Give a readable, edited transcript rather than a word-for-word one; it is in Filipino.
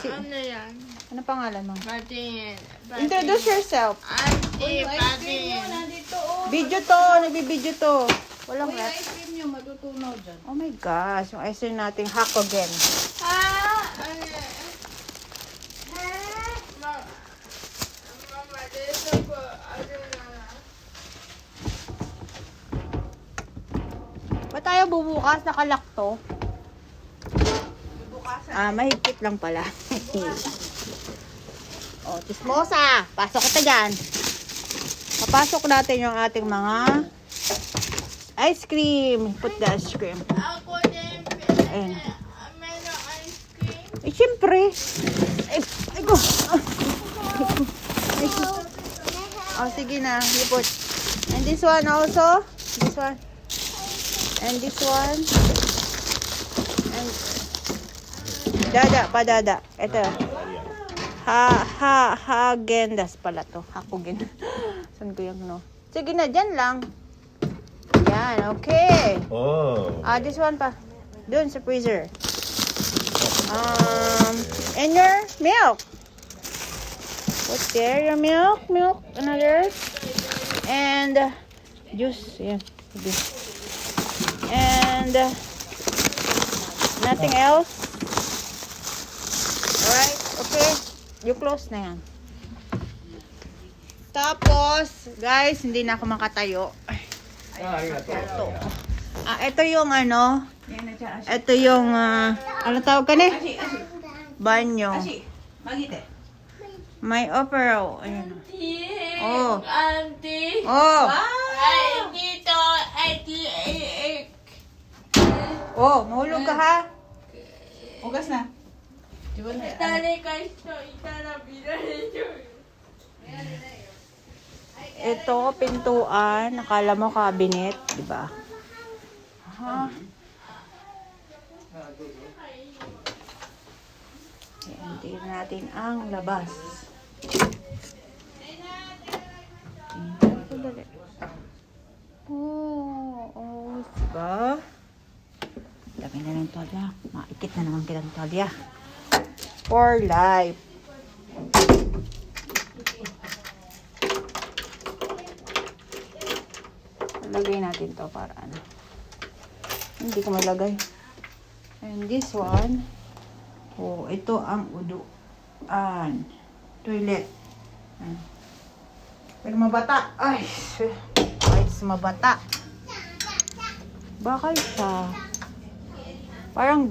Ano yan? Ano pangalan mo? Patingin. Introduce yourself. Auntie, patingin. Nandito, oh. Video to. Nagbibideo to. Walang Uy, rep. ice cream nyo, matutunaw dyan. Oh my gosh. Yung ice cream nating Hakogen. Ano yan? Mama, dito po. Ano na lang? Ba't tayo bubukas? Nakalak to. Mahigpit lang pala. Oh, chismosa. Pasok kita dyan. Papasok natin yung ating mga ice cream. Put the ice cream. Ako din. Ayan. Meron ice cream. Eh, syempre. Ay ko. Oh, sige na. You put. And this one also. This one. And this one. And dada, padada. Ito. Hagendas pala to. Hakogen. Saan ko yung no? Sige na, dyan lang. Yan, okay. Oh. This one pa. Doon sa freezer. And your milk. Put there your milk. Milk. Another. And juice. Yan. Juice. And nothing else. Alright. Okay. You close na yan. Tapos, guys, hindi na ako makatayo. Ito. Ito yung ano. Ito yung, ano tawag ka na? Banyo. Magite. May opera. Ayan. Oh. Auntie. Oh. Ay, dito. Ay, Oh, mahulog ka ha? Ugas na. Diba na? Itali ka ito. Itala binali. Ito, pintuan. Nakala mo cabinet, di ba? Ha? Tingnan natin ang labas. Oh, diba? Dami na ng tolya. Maikit na naman kitang tolya. For life. Lagay natin to para ano. Hindi ko malagay. And this one. Oh, ito ang uduan. Toilet. Pero mabata. Ay, mabata. Bakal siya. Parang